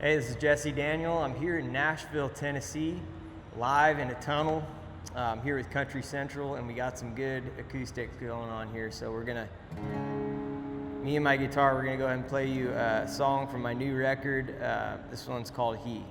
Hey, this is Jesse Daniel. I'm here in Nashville, Tennessee, live in a tunnel. I'm here with Country Central, and we got some good acoustics going on here. So me and my guitar, we're gonna go ahead and play you a song from my new record. This one's called He.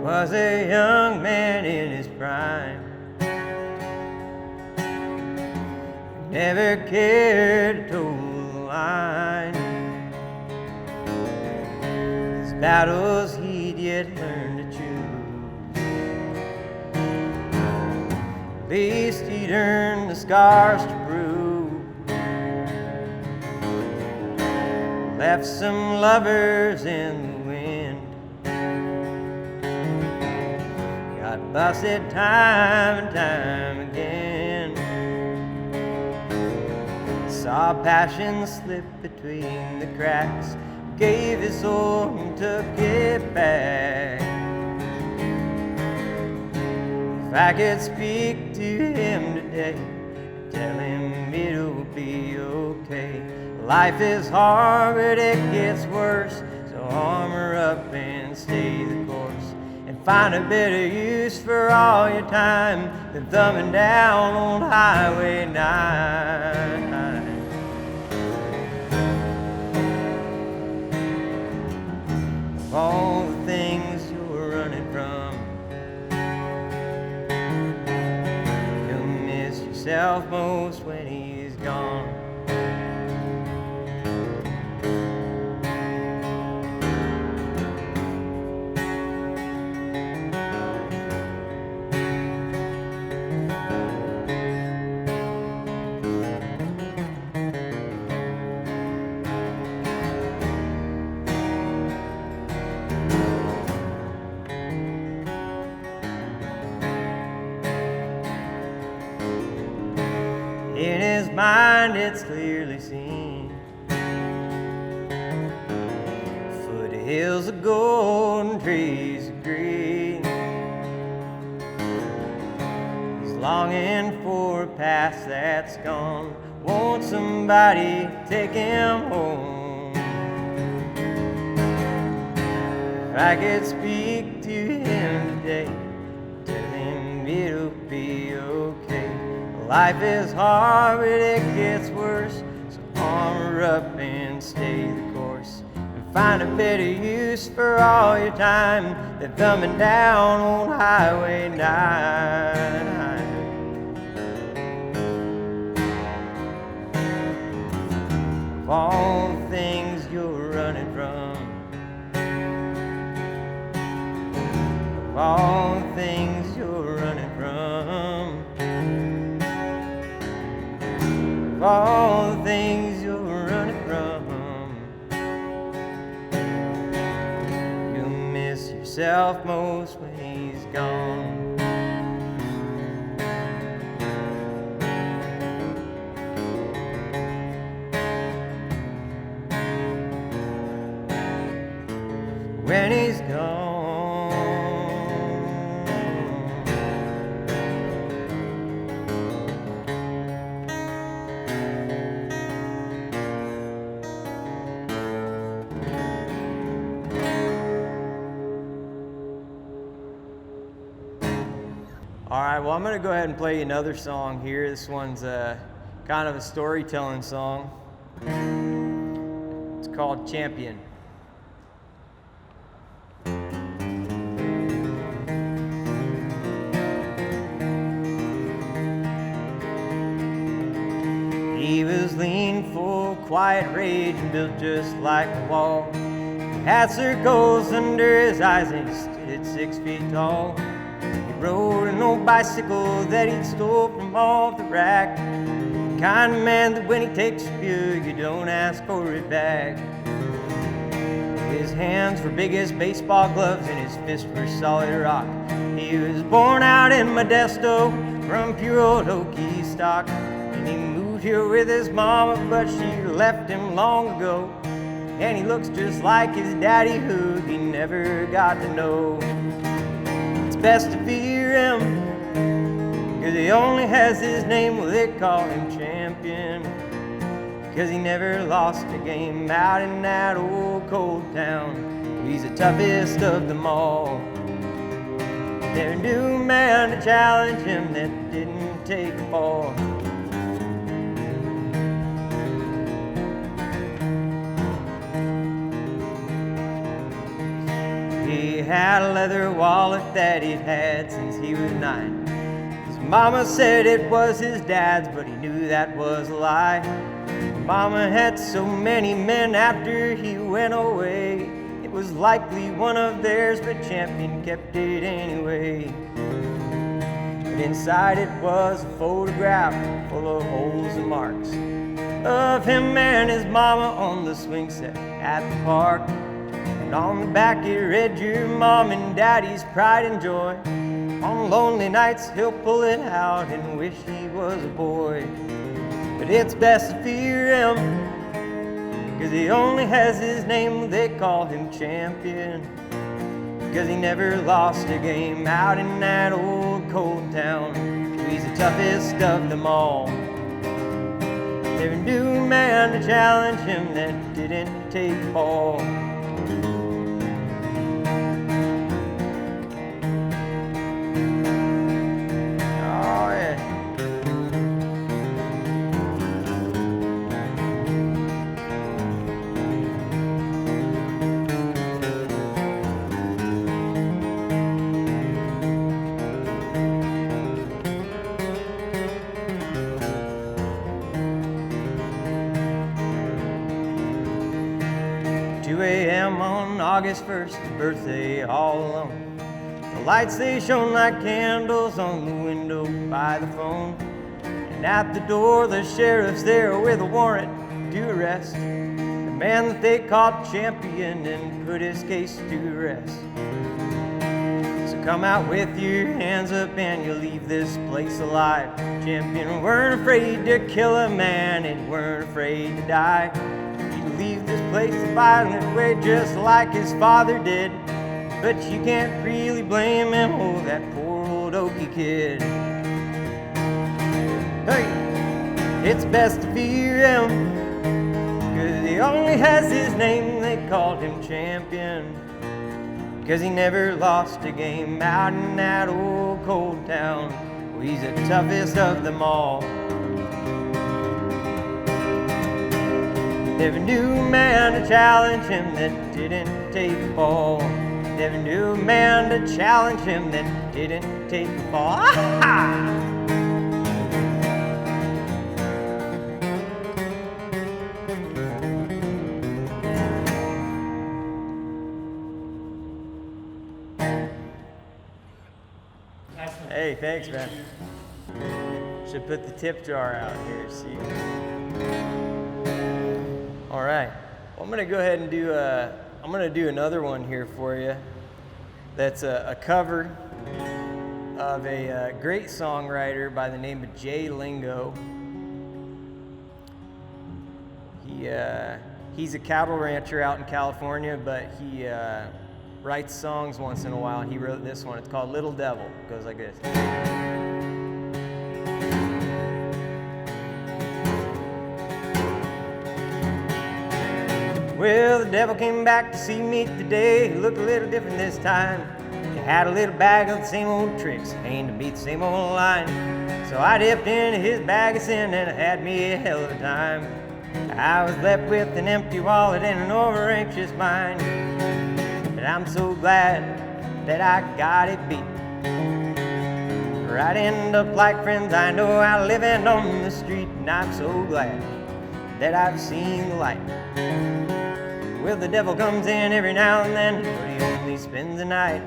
Was a young man in his prime, never cared to toe the line. His battles he'd yet learned to choose. At least he'd earned the scars to prove. Left some lovers in the wind. Got busted time and time again. Saw passion slip between the cracks. Gave his soul and took it back. If I could speak to him today, tell him it'll be okay. Life is hard, but it gets worse. So armor up and stay the course. And find a better use for all your time than thumbing down on Highway 9. Of all the things you're running from, you'll miss yourself most when he's gone. In his mind it's clearly seen foothills of gold and trees of green. He's longing for a past that's gone. Wants somebody to take him home. If I could speak to him today, tell him it'll be okay. Life is hard, but it gets worse. So armor up and stay the course. And find a better use for all your time than thumbing down on Highway 9. Of all the things you're running from, of all the things you're running from, of all the things you're running from, you'll miss yourself most when he's gone. When he's gone. All right, well, I'm going to go ahead and play you another song here. This one's kind of a storytelling song. It's called Champion. He was lean, full, quiet rage, and built just like a wall. He had circles under his eyes, and he stood at 6 feet tall. He rode an old bicycle that he'd stole from off the rack. The kind of man that when he takes a spew, you don't ask for it back. His hands were big as baseball gloves, and his fists were solid rock. He was born out in Modesto from pure old Okie stock. And he moved here with his mama, but she left him long ago. And he looks just like his daddy, who he never got to know. It's best to fear him, 'cause he only has his name. Well, they call him champion, 'cause he never lost a game out in that old cold town. He's the toughest of them all. Never knew a man to challenge him that didn't take a fall. He had a leather wallet that he'd had since he was 9. His mama said it was his dad's, but he knew that was a lie. Mama had so many men after he went away. It was likely one of theirs, but Champion kept it anyway. But inside it was a photograph full of holes and marks of him and his mama on the swing set at the park. And on the back it read, "Your mom and daddy's pride and joy. On lonely nights he'll pull it out and wish he was a boy." But it's best to fear him, 'cause he only has his name. They call him champion, 'cause he never lost a game out in that old cold town. He's the toughest of them all. Never knew a man to challenge him that didn't take a fall. Oh yeah. 2 a.m. on August 1st, his birthday all alone. The lights, they shone like candles on the window by the phone. And at the door, the sheriff's there with a warrant to arrest the man that they called champion and put his case to rest. So come out with your hands up and you'll leave this place alive. Champion weren't afraid to kill a man and weren't afraid to die. Leave this place a violent way just like his father did. But you can't really blame him, oh, that poor old Okie kid. Hey, it's best to fear him, 'cause he only has his name. They called him champion, 'cause he never lost a game out in that old cold town. Well, he's the toughest of them all. Never knew a man to challenge him that didn't take a fall. Never knew a man to challenge him that didn't take a fall. Ah-ha! Hey, thanks, man. Should put the tip jar out here, see. All right, well, I'm gonna go ahead and do another one here for you. That's a cover of a great songwriter by the name of Jay Lingo. He's a cattle rancher out in California, but he writes songs once in a while. He wrote this one. It's called Little Devil. It goes like this. Well, the devil came back to see me today. He looked a little different this time. He had a little bag of the same old tricks, aimed to beat the same old line. So I dipped into his bag of sin and it had me a hell of a time. I was left with an empty wallet and an over-anxious mind. But I'm so glad that I got it beat. For I'd end up like friends I know out living on the street. And I'm so glad that I've seen the light. Well, the devil comes in every now and then, but he only spends the night.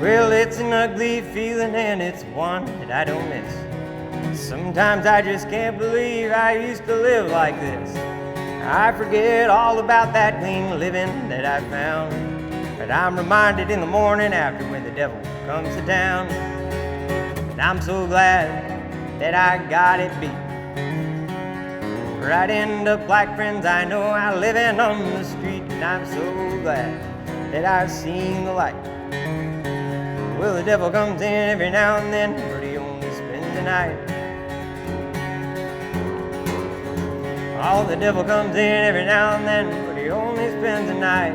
Well, it's an ugly feeling and it's one that I don't miss. Sometimes I just can't believe I used to live like this. I forget all about that clean living that I found, but I'm reminded in the morning after when the devil comes to town. And I'm so glad that I got it beat. For I'd end up like friends I know I living on the street. And I'm so glad that I've seen the light. Well, the devil comes in every now and then, but he only spends the night. Oh, the devil comes in every now and then, but he only spends the night.